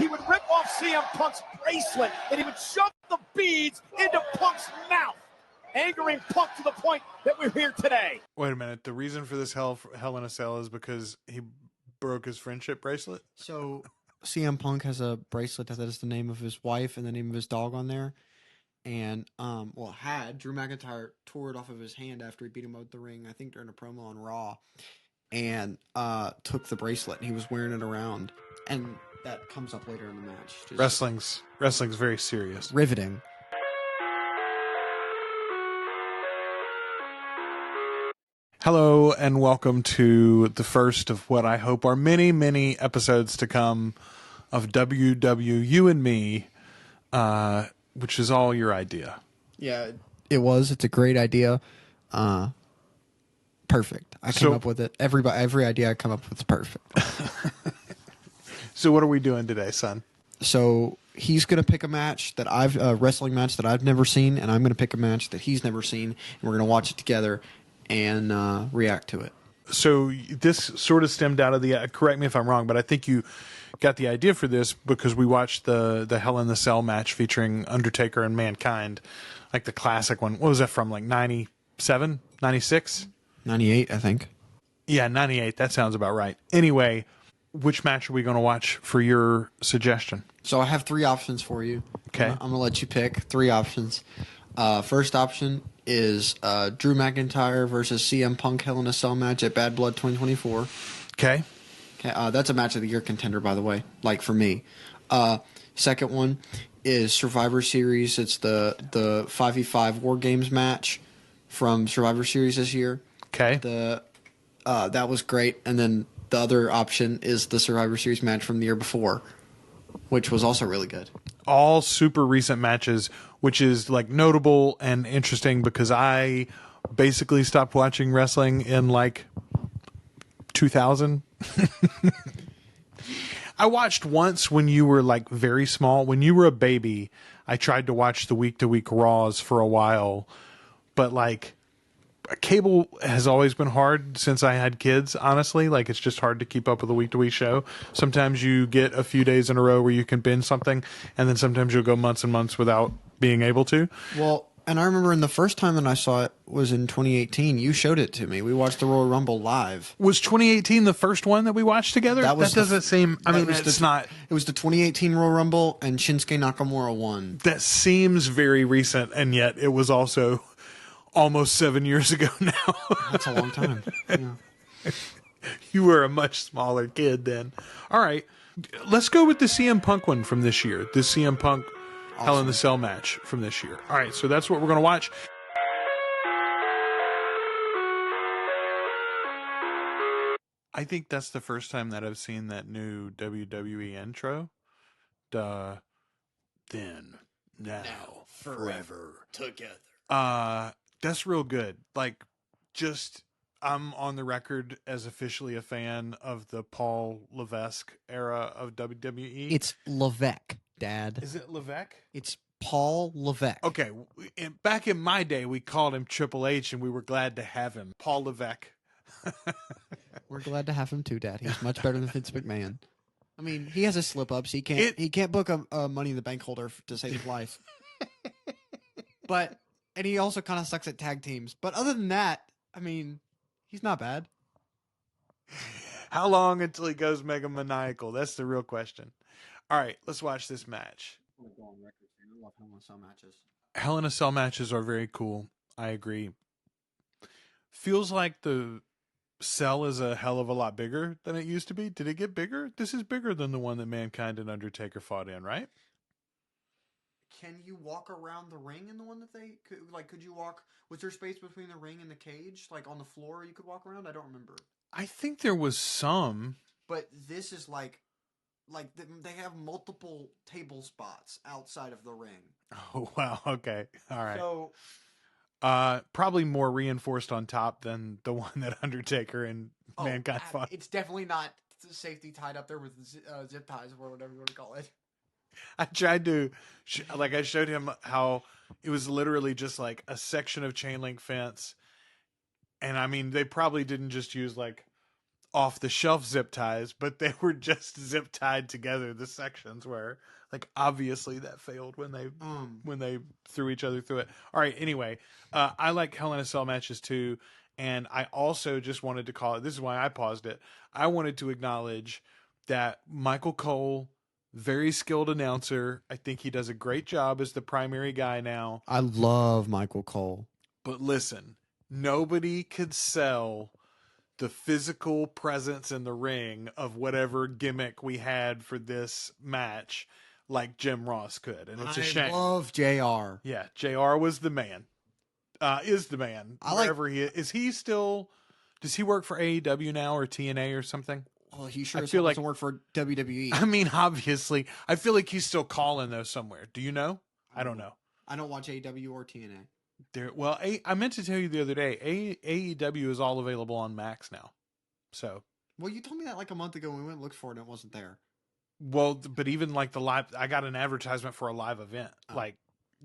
he would rip off CM Punk's bracelet, and he would shove the beads into Punk's mouth, angering Punk to the point that we're here today. Wait a minute. The reason for this Hell in a Cell is because he broke his friendship bracelet? So CM Punk has a bracelet that is the name of his wife and the name of his dog on there. And, Drew McIntyre tore it off of his hand after he beat him out the ring, I think during a promo on Raw, and took the bracelet, and he was wearing it around. And that comes up later in the match. Wrestling's very serious. Riveting. Hello, and welcome to the first of what I hope are many, many episodes to come of WW You and Me, which is all your idea. Yeah, it was. It's a great idea. Perfect. I came up with it. Every idea I come up with is perfect. So what are we doing today, son? So he's going to pick a match that wrestling match that I've never seen, and I'm going to pick a match that he's never seen, and we're going to watch it together and react to it. So this sort of stemmed out of correct me if I'm wrong, but I think you got the idea for this because we watched the Hell in the Cell match featuring Undertaker and Mankind, like the classic one. What was that from, like 97, 96? 98, I think. Yeah, 98. That sounds about right. Anyway, which match are we going to watch for your suggestion? So I have three options for you. Okay. I'm going to let you pick three options. First option is Drew McIntyre versus CM Punk Hell in a Cell match at Bad Blood 2024. Okay. That's a match of the year contender, by the way, like for me. Second one is Survivor Series. It's the 5v5 War Games match from Survivor Series this year. Okay. That was great. And then the other option is the Survivor Series match from the year before, which was also really good. All super recent matches, which is like notable and interesting because I basically stopped watching wrestling in like 2000. I watched once when you were like very small. When you were a baby, I tried to watch the week-to-week Raws for a while, but like cable has always been hard since I had kids, honestly. Like, it's just hard to keep up with a week-to-week show. Sometimes you get a few days in a row where you can binge something, and then sometimes you'll go months and months without being able to. Well, and I remember in the first time that I saw it was in 2018. You showed it to me. We watched the Royal Rumble live. Was 2018 the first one that we watched together? That doesn't seem... I mean, it's not... It was the 2018 Royal Rumble, and Shinsuke Nakamura won. That seems very recent, and yet it was also almost 7 years ago now. That's a long time. Yeah. You were a much smaller kid then. All right. Let's go with the CM Punk one from this year. The CM Punk Hell in the Cell match from this year. All right, so that's what we're going to watch. I think that's the first time that I've seen that new WWE intro. Then, now, forever. Together. That's real good. Like, just, I'm on the record as officially a fan of the Paul Levesque era of WWE. It's Levesque, Dad. Is it Levesque? It's Paul Levesque. Okay, back in my day, we called him Triple H, and we were glad to have him. Paul Levesque. We're glad to have him too, Dad. He's much better than Vince McMahon. I mean, he has his slip-ups. He can't book a Money in the Bank holder to save his life. And he also kind of sucks at tag teams. But other than that, I mean, he's not bad. How long until he goes mega maniacal? That's the real question. All right, let's watch this match. I love Hell in a Cell matches. Hell in a Cell matches are very cool. I agree. Feels like the cell is a hell of a lot bigger than it used to be. Did it get bigger? This is bigger than the one that Mankind and Undertaker fought in, right? Can you walk around the ring in the one that they could you walk? Was there space between the ring and the cage, like on the floor you could walk around? I don't remember. I think there was some, but this is like they have multiple table spots outside of the ring. Oh wow, okay, all right. So, probably more reinforced on top than the one that Undertaker and Mankind fought. It's definitely not safety tied up there with zip ties or whatever you want to call it. I tried to, I showed him how it was literally just like a section of chain link fence. And I mean, they probably didn't just use like off the shelf zip ties, but they were just zip tied together. The sections were like, obviously that failed when they threw each other through it. All right. Anyway, I like Hell in a Cell matches too. And I also just wanted to call it, this is why I paused it. I wanted to acknowledge that Michael Cole, very skilled announcer. I think he does a great job as the primary guy now. I love Michael Cole. But listen, nobody could sell the physical presence in the ring of whatever gimmick we had for this match like Jim Ross could. And it's a shame. I love JR. Yeah, JR was the man. Is the man. Wherever he is. Is he still, does he work for AEW now or TNA or something? Well, he sure feel like doesn't work for WWE. I mean, obviously. I feel like he's still calling though somewhere. Do you know? I don't know. I don't watch AEW or TNA. Well, I meant to tell you the other day, AEW is all available on Max now. So. Well, you told me that like a month ago when we went and looked for it and it wasn't there. Well, but even like the live, I got an advertisement for a live event like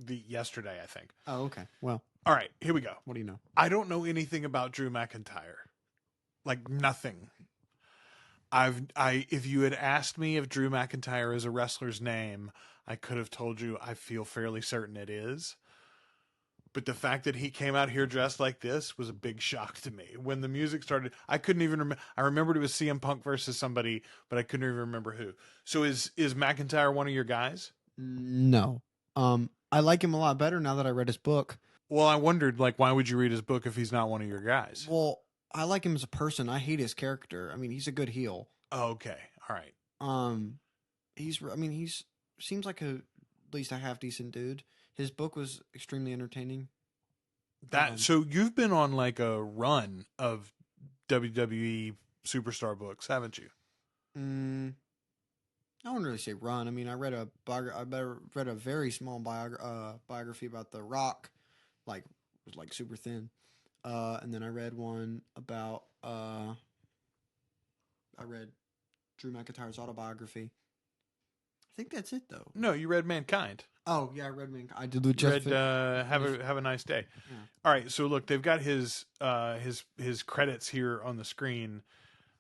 yesterday, I think. Oh, okay. Well. All right, here we go. What do you know? I don't know anything about Drew McIntyre. Like nothing. If you had asked me if Drew McIntyre is a wrestler's name, I could have told you I feel fairly certain it is. But the fact that he came out here dressed like this was a big shock to me. When the music started, I couldn't even remember. I remembered it was CM Punk versus somebody, but I couldn't even remember who. So is McIntyre one of your guys? No. I like him a lot better now that I read his book. Well, I wondered, like, why would you read his book if he's not one of your guys? Well, I like him as a person. I hate his character. I mean, he's a good heel. Oh, okay. All right. He's seems like at least a half decent dude. His book was extremely entertaining. So you've been on like a run of WWE superstar books, haven't you? I wouldn't really say run. I mean, I read a very small biography about The Rock, like it was like super thin. And then I read one about I read Drew McIntyre's autobiography. I think that's it though. No, you read Mankind. Oh yeah, I read Mankind. I did read Have a Nice Day. Yeah. All right, so look, they've got his credits here on the screen.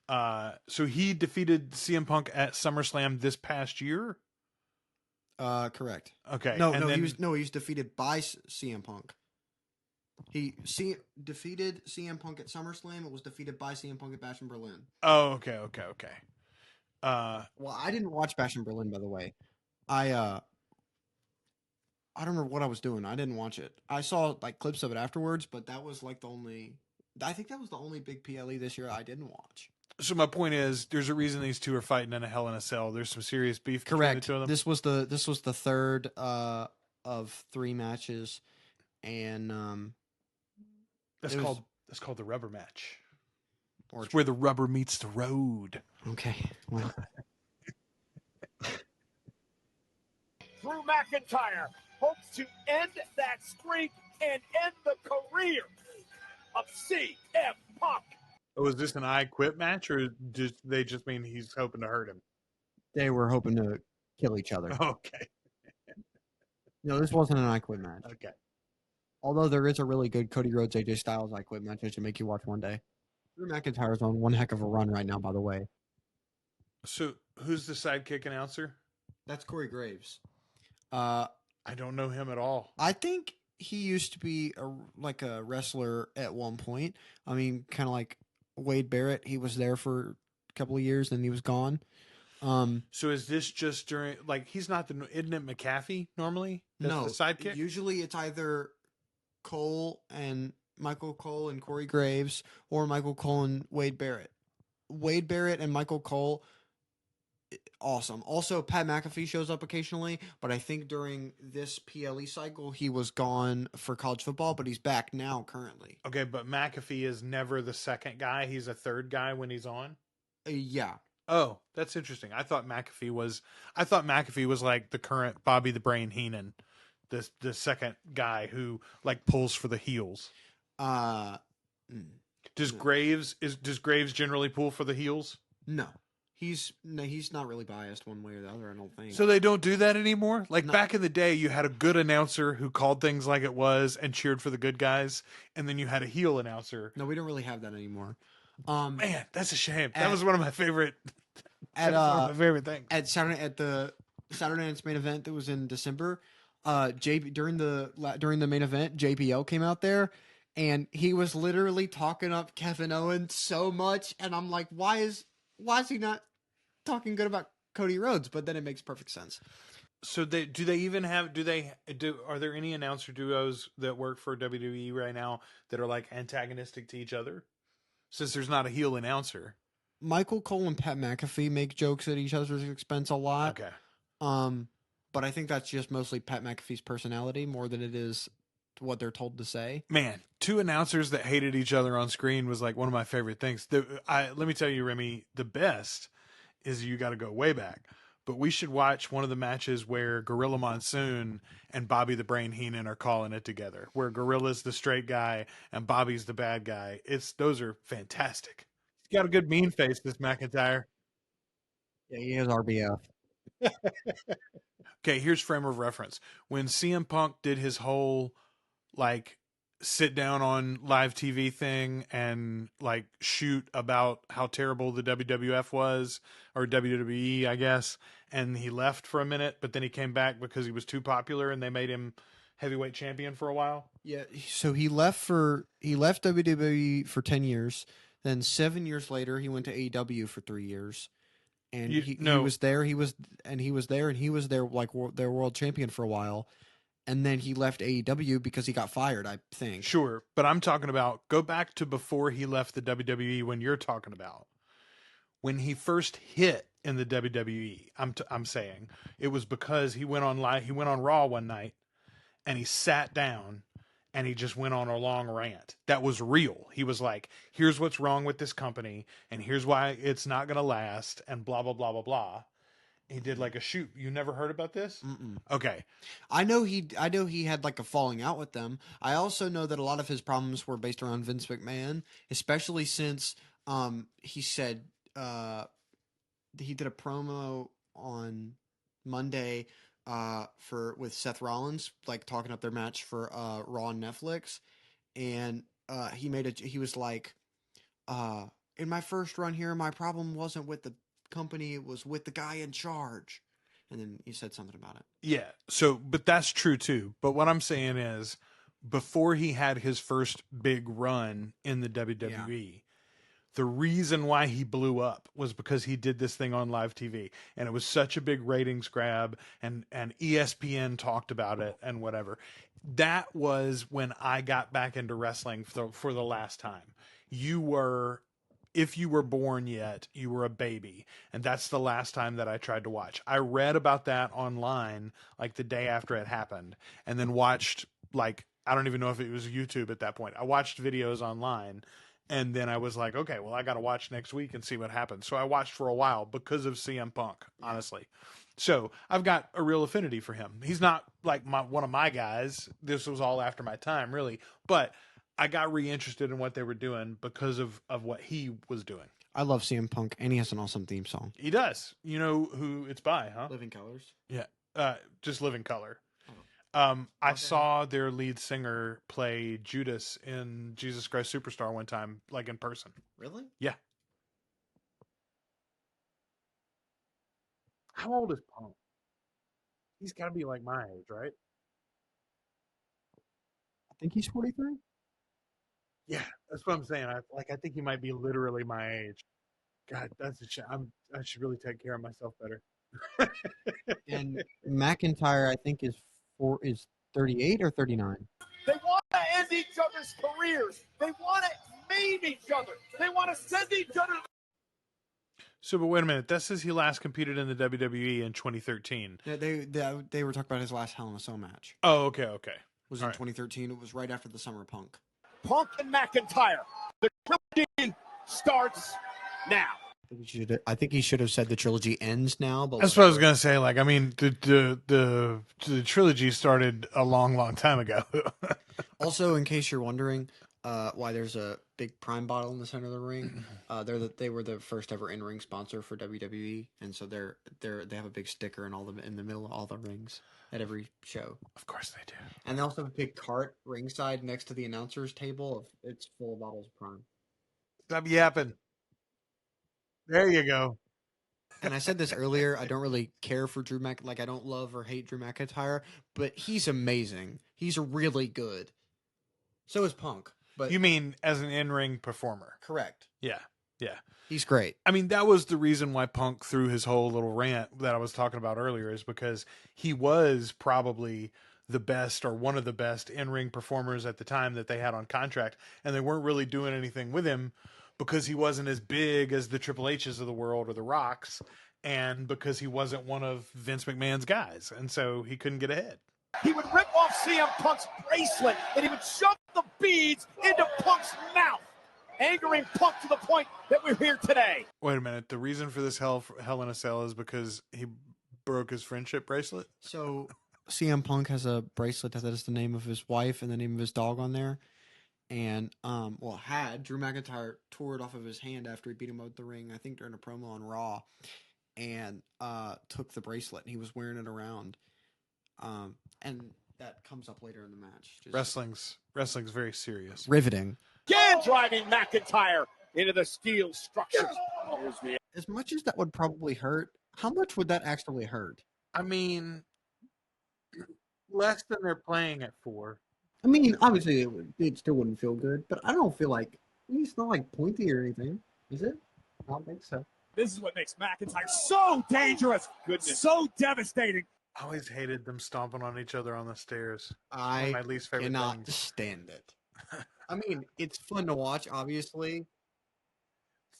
So he defeated CM Punk at SummerSlam this past year. Correct. Okay. No, he was defeated by CM Punk. He defeated CM Punk at SummerSlam. It was defeated by CM Punk at Bash in Berlin. Oh, okay. Well, I didn't watch Bash in Berlin, by the way. I don't remember what I was doing. I didn't watch it. I saw like clips of it afterwards, but that was like I think that was the only big PLE this year I didn't watch. So my point is, there's a reason these two are fighting in a Hell in a Cell. There's some serious beef. Correct. Between the two of them. This was the third of 3 matches, and that's called the rubber match. Or it's where the rubber meets the road. Okay. Well. Drew McIntyre hopes to end that streak and end the career of CM Punk. Oh, is this an I Quit match, or they just mean he's hoping to hurt him? They were hoping to kill each other. Okay. No, this wasn't an I Quit match. Okay. Although there is a really good Cody Rhodes AJ Styles I Quit match to make you watch one day. Drew McIntyre's on one heck of a run right now, by the way. So who's the sidekick announcer? That's Corey Graves. I don't know him at all. I think he used to be a wrestler at one point. I mean, kind of like Wade Barrett. He was there for a couple of years, then he was gone. So is this just during, like, he's not isn't it McAfee normally? That's no, the sidekick? Usually it's either Michael Cole and Corey Graves, or Michael Cole and Wade Barrett. Wade Barrett and Michael Cole, awesome. Also, Pat McAfee shows up occasionally, but I think during this PLE cycle, he was gone for college football, but he's back now currently. Okay, but McAfee is never the second guy. He's a third guy when he's on? Yeah. Oh, that's interesting. I thought McAfee was like the current Bobby the Brain Heenan, the second guy who like pulls for the heels. Does Graves generally pull for the heels? No. He's not really biased one way or the other, I don't think. So they don't do that anymore? Like, no. Back in the day, you had a good announcer who called things like it was and cheered for the good guys, and then you had a heel announcer. No, we don't really have that anymore. Man, that's a shame. That At- was one of my favorite. At That was one of my favorite things. at the Saturday Night's main event that was in December, during the main event, JBL came out there, and he was literally talking up Kevin Owens so much, and I'm like, why is he not talking good about Cody Rhodes? But then it makes perfect sense. So are there any announcer duos that work for WWE right now that are like antagonistic to each other? Since there's not a heel announcer. Michael Cole and Pat McAfee make jokes at each other's expense a lot. Okay. But I think that's just mostly Pat McAfee's personality more than it is what they're told to say. Man, two announcers that hated each other on screen was like one of my favorite things. Let me tell you, Remy, the best is you got to go way back. But we should watch one of the matches where Gorilla Monsoon and Bobby the Brain Heenan are calling it together, where Gorilla's the straight guy and Bobby's the bad guy. Those are fantastic. He's got a good mean face, this McIntyre. Yeah, he is RBF. Okay, here's frame of reference. When CM Punk did his whole like sit down on live TV thing and like shoot about how terrible the WWF was, or WWE, I guess, and he left for a minute, but then he came back because he was too popular and they made him heavyweight champion for a while. Yeah, so he left WWE for 10 years. Then 7 years later, he went to AEW for 3 years. And he was there like their world champion for a while. And then he left AEW because he got fired, I think. Sure, but I'm talking about, go back to before he left the WWE when you're talking about. When he first hit in the WWE, I'm saying it was because he went on Raw one night and he sat down and he just went on a long rant. That was real. He was like, here's what's wrong with this company and here's why it's not going to last and blah, blah, blah, blah, blah. He did like a shoot. You never heard about this? Mm-mm. Okay. I know he had like a falling out with them. I also know that a lot of his problems were based around Vince McMahon, especially since he said he did a promo on Monday with Seth Rollins, like talking up their match for Raw on Netflix, and he was like, in my first run here, my problem wasn't with the company, it was with the guy in charge. And then he said something about it. Yeah. So, but that's true too. But what I'm saying is, before he had his first big run in the WWE, the reason why he blew up was because he did this thing on live TV, and it was such a big ratings grab, and ESPN talked about it and whatever. That was when I got back into wrestling for the last time. If you were born yet, you were a baby. And that's the last time that I tried to watch. I read about that online like the day after it happened, and then watched, like, I don't even know if it was YouTube at that point. I watched videos online, and then I was like, okay, well, I got to watch next week and see what happens. So I watched for a while because of CM Punk, honestly. So I've got a real affinity for him. He's not like one of my guys. This was all after my time, really. But I got reinterested in what they were doing because of what he was doing. I love CM Punk, and he has an awesome theme song. He does. You know who it's by, huh? Living Colors? Yeah. Just Living Color. I saw their lead singer play Judas in Jesus Christ Superstar one time, like in person. Really? Yeah. How old is Punk? He's got to be like my age, right? I think he's 43. Yeah, that's what I'm saying. I think he might be literally my age. God, that's a shame. I should really take care of myself better. And McIntyre, I think, is 38 or 39. They want to end each other's careers. They want to maim each other. They want to send each other. So, but wait a minute. That says he last competed in the WWE in 2013. Yeah, they were talking about his last Hell in a Cell match. Oh, okay. It was in 2013. It was right after the Summer Punk. Punk and McIntyre. The trilogy starts now. I think he should have said the trilogy ends now. But that's what I was gonna say. Like, I mean, the trilogy started a long, long time ago. Also, in case you're wondering, why there's a big Prime bottle in the center of the ring, they were the first ever in-ring sponsor for WWE, and so they have a big sticker in the middle of all the rings at every show. Of course they do. And they also have a big cart ringside next to the announcer's table. It's full of bottles of Prime. Stop yapping. There you go. And I said this earlier, I don't really care for Drew Like, I don't love or hate Drew McIntyre, but he's amazing. He's really good. So is Punk. But You mean as an in-ring performer? correct. Yeah. He's great. I mean, that was the reason why Punk threw his whole little rant that I was talking about earlier, is because he was probably the best or one of the best in-ring performers at the time that they had on contract, and they weren't really doing anything with him because he wasn't as big as the Triple H's of the world or the Rocks, and because he wasn't one of Vince McMahon's guys, and so he couldn't get ahead. He would rip off CM Punk's bracelet, and he would shove the beads into Punk's mouth, angering Punk to the point that we're here today. Wait a minute. The reason for this Hell in a Cell is because he broke his friendship bracelet? So CM Punk has a bracelet that has the name of his wife and the name of his dog on there. And Drew McIntyre tore it off of his hand after he beat him out the ring, I think during a promo on Raw, and took the bracelet, and he was wearing it around. And that comes up later in the match. Wrestling's very serious. Riveting. Again driving McIntyre into the steel structures. As much as that would probably hurt, how much would that actually hurt? I mean, less than they're playing it for. I mean, obviously it still wouldn't feel good, but I don't feel like it's not like pointy or anything, is it? I don't think so. This is what makes McIntyre so dangerous. Goodness. So devastating. I always hated them stomping on each other on the stairs. I my least favorite cannot things. stand it. I mean, it's fun to watch, obviously.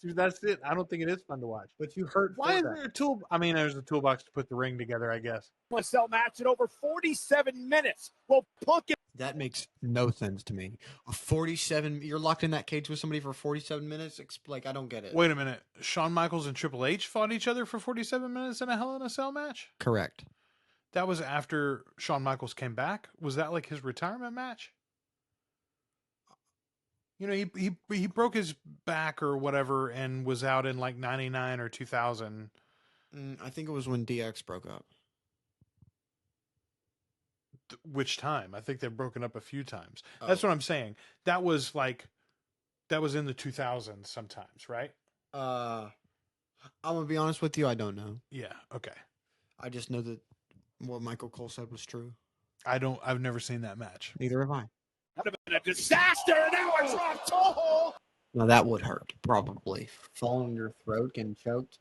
Dude, that's it. I don't think it is fun to watch. But you hurt. Why is there a tool? I mean, there's a toolbox to put the ring together, I guess. A cell match in over 47 minutes. Well, Punk. That makes no sense to me. A 47. You're locked in that cage with somebody for 47 minutes. Like, I don't get it. Wait a minute. Shawn Michaels and Triple H fought each other for 47 minutes in a Hell in a Cell match? Correct. That was after Shawn Michaels came back? Was that like his retirement match? You know, he broke his back or whatever and was out in like 99 or 2000. I think it was when DX broke up. Which time? I think they've broken up a few times. Oh. That's what I'm saying. That was in the 2000s sometimes, right? I'm going to be honest with you. I don't know. Yeah. Okay. I just know that what Michael Cole said was true. I've never seen that match. Neither have I. Would have been a disaster. Now it's off toe. Now that would hurt, probably. Falling in your throat, getting choked.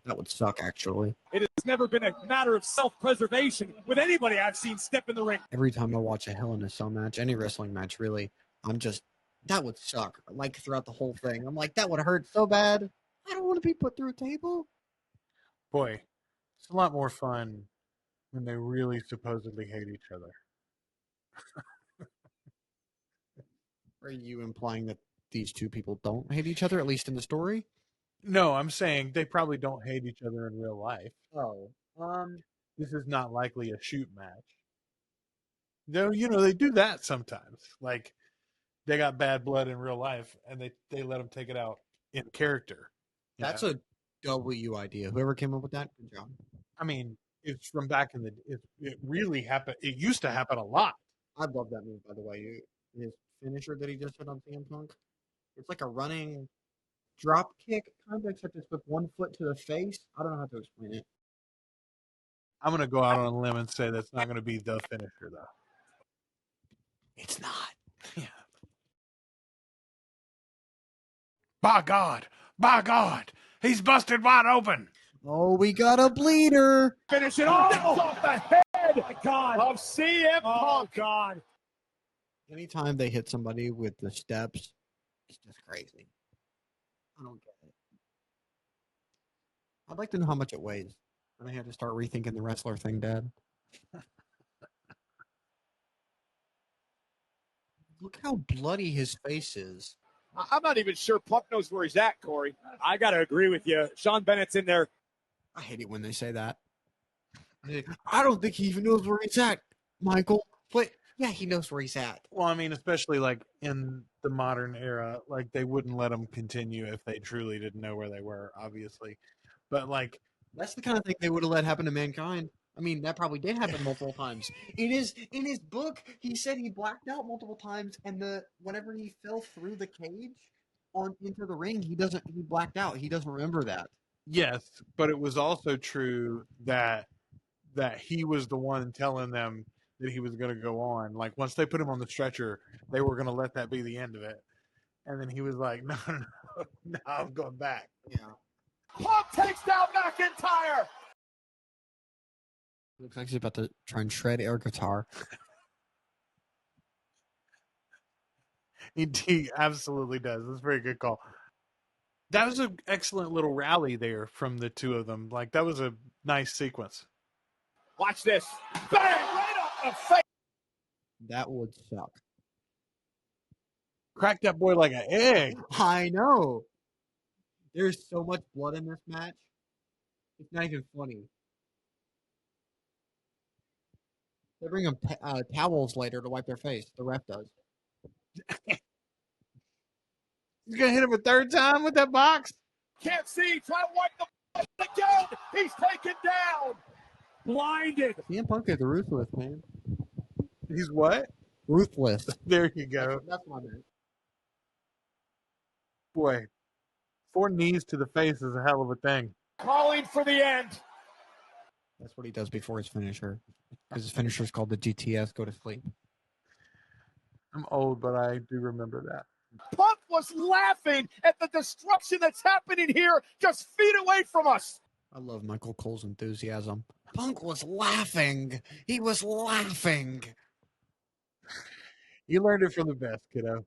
That would suck, actually. It has never been a matter of self-preservation with anybody I've seen step in the ring. Every time I watch a Hell in a Cell match, any wrestling match, really, that would suck. Like, throughout the whole thing. I'm like, that would hurt so bad. I don't want to be put through a table. Boy, it's a lot more fun when they really supposedly hate each other. Are you implying that these two people don't hate each other, at least in the story? No, I'm saying they probably don't hate each other in real life. Oh. This is not likely a shoot match. Though, you know, they do that sometimes. Like, they got bad blood in real life, and they let them take it out in character. That's a W idea. Whoever came up with that, good job. I mean, it's from back in the... It really happened. It used to happen a lot. I love that move, by the way. His finisher that he just hit on CM Punk. It's like a running drop kick, kind of, except it's with one foot to the face. I don't know how to explain it. I'm going to go out on a limb and say that's not going to be the finisher, though. It's not. Yeah. By God, he's busted wide open. Oh, we got a bleeder. Finish it off the head. Oh my God. Of CM Punk. God. Anytime they hit somebody with the steps, it's just crazy. I don't get it. I'd like to know how much it weighs. I may have to start rethinking the wrestler thing, Dad. Look how bloody his face is. I'm not even sure Punk knows where he's at, Corey. I got to agree with you. Sean Bennett's in there. I hate it when they say that. I don't think he even knows where he's at, Michael. But yeah, he knows where he's at. Well, I mean, especially like in the modern era, like they wouldn't let them continue if they truly didn't know where they were, obviously. But like, that's the kind of thing they would have let happen to Mankind. I mean, that probably did happen multiple times. In his book, he said he blacked out multiple times, and whenever he fell through the cage into the ring, he blacked out. He doesn't remember that. Yes, but it was also true that he was the one telling them that he was going to go on. Like once they put him on the stretcher, they were going to let that be the end of it. And then he was like, "No, no, I'm going back." Yeah. Punk takes down McIntyre. Looks like he's about to try and shred air guitar. He absolutely does. That's a very good call. That was an excellent little rally there from the two of them. Like that was a nice sequence. Watch this. Bang! Right up the face. That would suck. Crack that boy like an egg. I know. There's so much blood in this match. It's not even funny. They bring them towels later to wipe their face. The ref does. He's going to hit him a third time with that box. Can't see. Try to wipe the again. He's taken down. Blinded. CM Punk is ruthless, man. He's what? Ruthless. There you go. That's what I meant. Boy, 4 knees to the face is a hell of a thing. Calling for the end. That's what he does before his finisher. Because his finisher is called the GTS, go to sleep. I'm old, but I do remember that. Punk was laughing at the destruction that's happening here just feet away from us. I love Michael Cole's enthusiasm. Punk was laughing. He was laughing. You learned it from the best, kiddo.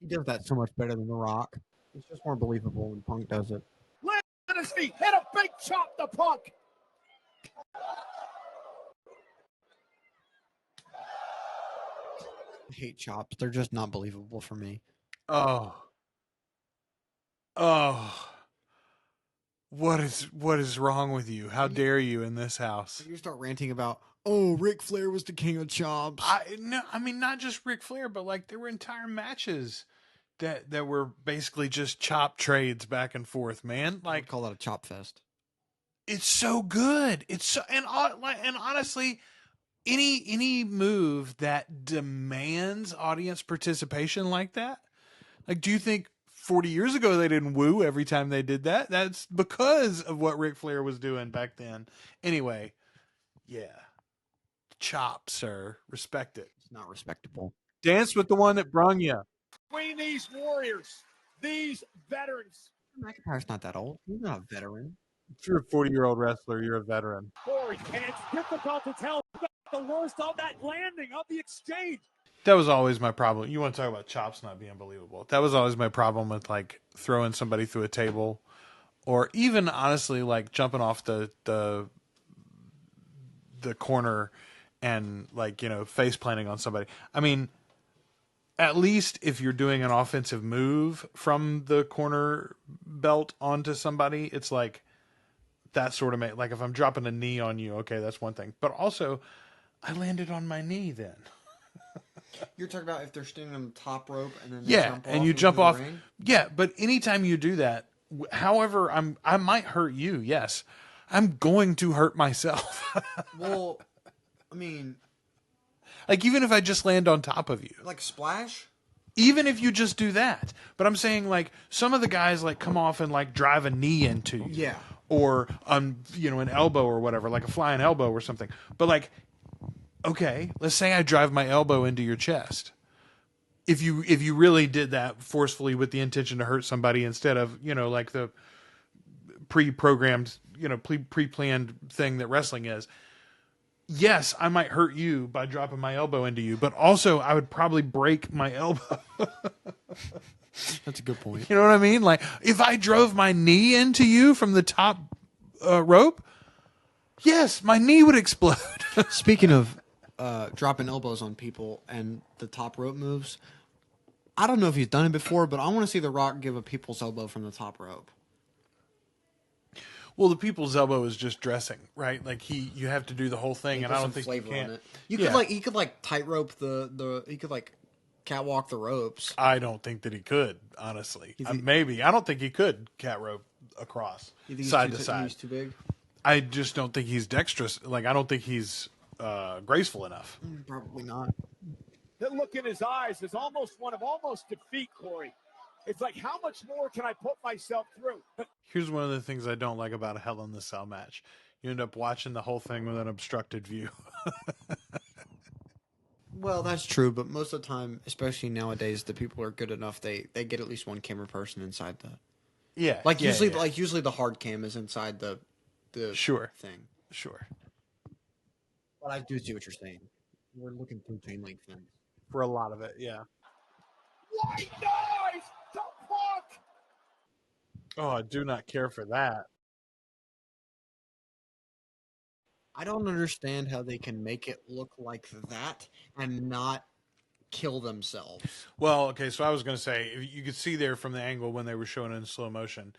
He does that so much better than The Rock. It's just more believable when Punk does it. Land on his feet. Hit a big chop to Punk. I hate chops. They're just not believable for me. Oh. What is wrong with you? How dare you in this house? You start ranting about, oh, Ric Flair was the king of chops. I mean, not just Ric Flair, but like there were entire matches that were basically just chop trades back and forth, man. I would call that a chop fest. It's so good. It's so and honestly, any move that demands audience participation like that, like, do you think 40 years ago they didn't woo every time they did that? That's because of what Ric Flair was doing back then. Anyway, yeah, chop, sir, respect it. It's not respectable. Dance with the one that brung you. Between these warriors, these veterans. McIntyre's not that old. He's not a veteran. If you're a 40-year-old wrestler, you're a veteran. Corey, and it's difficult to tell the worst of that landing of the exchange. That was always my problem. You want to talk about chops not being believable. That was always my problem with like throwing somebody through a table, or even honestly like jumping off the corner and like, you know, face planting on somebody. I mean, at least if you're doing an offensive move from the corner belt onto somebody, it's like that sort of like if I'm dropping a knee on you, okay, that's one thing. But also, I landed on my knee then. You're talking about if they're standing on the top rope and then you jump off. Yeah, but anytime you do that, however, I might hurt you. Yes, I'm going to hurt myself. Well, I mean, like even if I just land on top of you, like splash. Even if you just do that, but I'm saying like some of the guys like come off and like drive a knee into you, yeah, or you know, an elbow or whatever, like a flying elbow or something. But like, okay, let's say I drive my elbow into your chest. If you really did that forcefully with the intention to hurt somebody instead of, you know, like the pre-programmed, you know, pre-planned thing that wrestling is. Yes, I might hurt you by dropping my elbow into you, but also I would probably break my elbow. That's a good point. You know what I mean? Like if I drove my knee into you from the top rope, yes, my knee would explode. Speaking of dropping elbows on people and the top rope moves, I don't know if he's done it before, but I want to see The Rock give a people's elbow from the top rope. Well, the people's elbow is just dressing, right? Like you have to do the whole thing, and I don't think flavor you can. On it. He could tightrope he could like catwalk the ropes. I don't think that he could, honestly. Maybe I don't think he could cat rope across side to side. He's too big. I just don't think he's dexterous. Like I don't think he's graceful enough. Probably not. That look in his eyes is almost one of defeat, Corey. It's like, how much more can I put myself through? Here's one of the things I don't like about a Hell in the Cell match. You end up watching the whole thing with an obstructed view. Well, that's true, but most of the time, especially nowadays, the people are good enough. They get at least one camera person inside the. Yeah, usually the hard cam is inside the sure thing. Sure. But I do see what you're saying. We're looking through chain link things For a lot of it, yeah. White noise! The fuck! Oh, I do not care for that. I don't understand how they can make it look like that and not kill themselves. Well, okay, so I was going to say, you could see there from the angle when they were showing it in slow motion,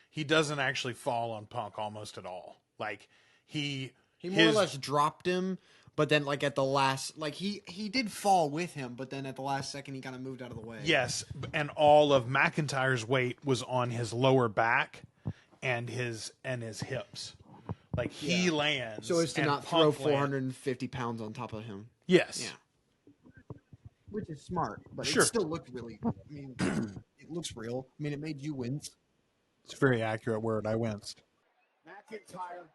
he doesn't actually fall on Punk almost at all. Like, he more or less dropped him, but then like at the last, like he did fall with him, but then at the last second he kind of moved out of the way. Yes, and all of McIntyre's weight was on his lower back and his hips. Like, he lands. So as to not Punk throw 450 pounds on top of him. Yes. Yeah. Which is smart, but Sure. it still looked really, I mean, it looks real. I mean, it made you wince. It's a very accurate word. I winced. McIntyre.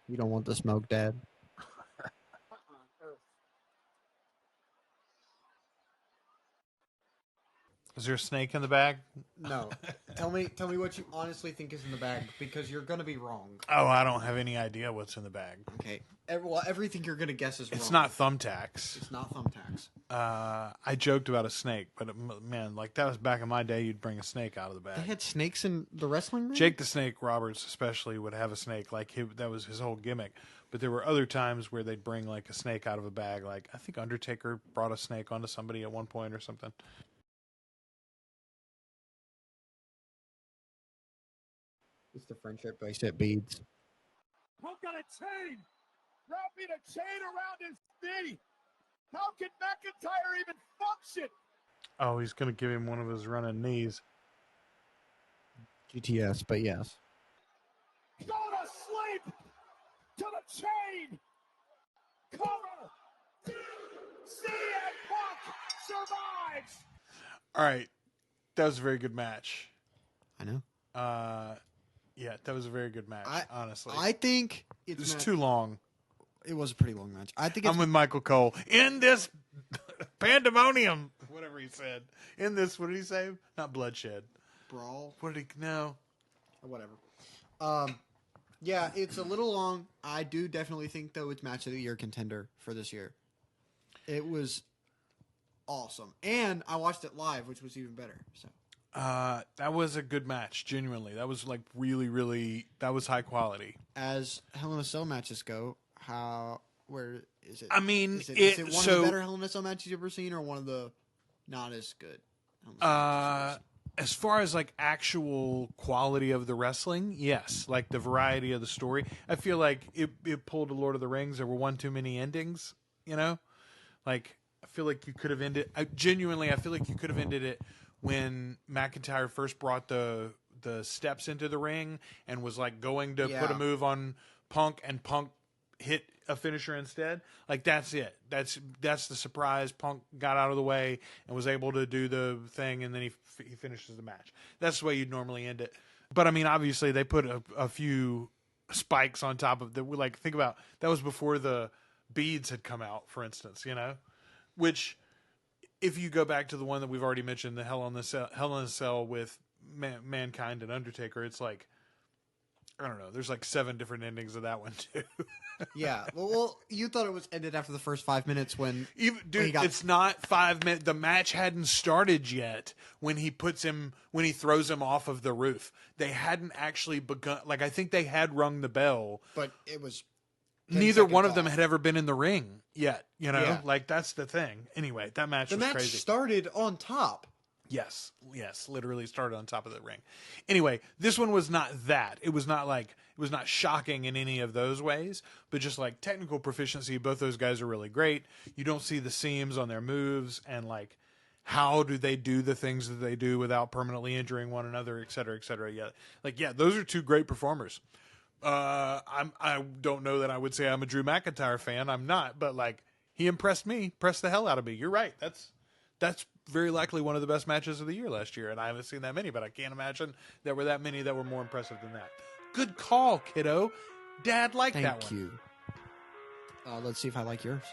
You don't want the smoke, Dad. Is there a snake in the bag? No. Tell me what you honestly think is in the bag, because you're gonna be wrong. Oh, I don't have any idea what's in the bag. Okay. Everything you're gonna guess is wrong. It's not thumbtacks. It's not thumbtacks. I joked about a snake, but man, like, that was back in my day. You'd bring a snake out of the They bag. had snakes in the wrestling ring? Jake the Snake Roberts especially would have a snake. Like, that was his whole gimmick. But there were other times where they'd bring like a snake out of a bag. Like, I think Undertaker brought a snake onto somebody at one point or something. It's the friendship bracelet beads. Punk got a chain! Wrapping a chain around his knee! How can McIntyre even function? Oh, he's going to give him one of his running knees. GTS, but yes. Go to sleep! To the chain! Cover! CM Punk survives! All right. That was a very good match. I know. Yeah, that was a very good match, honestly. I think it was too long. It was a pretty long match. I think I'm with Michael Cole. In this pandemonium, whatever he said. In this, what did he say? Not bloodshed. Brawl. What did he, no. Or whatever. Yeah, it's a little long. I do definitely think, though, it's match of the year contender for this year. It was awesome. And I watched it live, which was even better. So. That was a good match, genuinely. That was like really, that was high quality. As Hell in a Cell matches go, where is it? I mean, is it one of the better Hell in a Cell matches you've ever seen, or one of the not as good? As far as like actual quality of the wrestling, yes. Like the variety of the story, I feel like it pulled a Lord of the Rings. There were one too many endings, you know? Like, I feel like you could have ended, I feel like you could have ended it when McIntyre first brought the steps into the ring and was like going to put a move on Punk, and Punk hit a finisher instead. Like, that's it. That's the surprise. Punk got out of the way and was able to do the thing, and then he finishes the match. That's the way you'd normally end it. But I mean, obviously they put a few spikes on top of the, like, think about, that was before the beads had come out, for instance, you know, which, if you go back to the one that we've already mentioned, the Hell in a Cell with Mankind and Undertaker, it's like, I don't know, there's like 7 different endings of that one too. Yeah. Well, you thought it was ended after the first 5 minutes when... It's not 5 minutes. The match hadn't started yet when he throws him off of the roof. They hadn't actually begun. Like, I think they had rung the bell. But it was... Neither one of them had ever been in the ring yet, you know? Yeah. Like, that's the thing. Anyway, that match was crazy. The match started on top. Yes, literally started on top of the ring. Anyway, this one was not that. It was not shocking in any of those ways, but just like technical proficiency, both those guys are really great. You don't see the seams on their moves, and like, how do they do the things that they do without permanently injuring one another, et cetera, et cetera. Yeah, those are 2 great performers. I don't know that I would say I'm a Drew McIntyre fan. I'm not, but like, he impressed me, impressed the hell out of me. You're right. That's very likely one of the best matches of the year last year, and I haven't seen that many, but I can't imagine there were that many that were more impressive than that. Good call, kiddo. Dad liked that one. Thank you. Let's see if I like yours.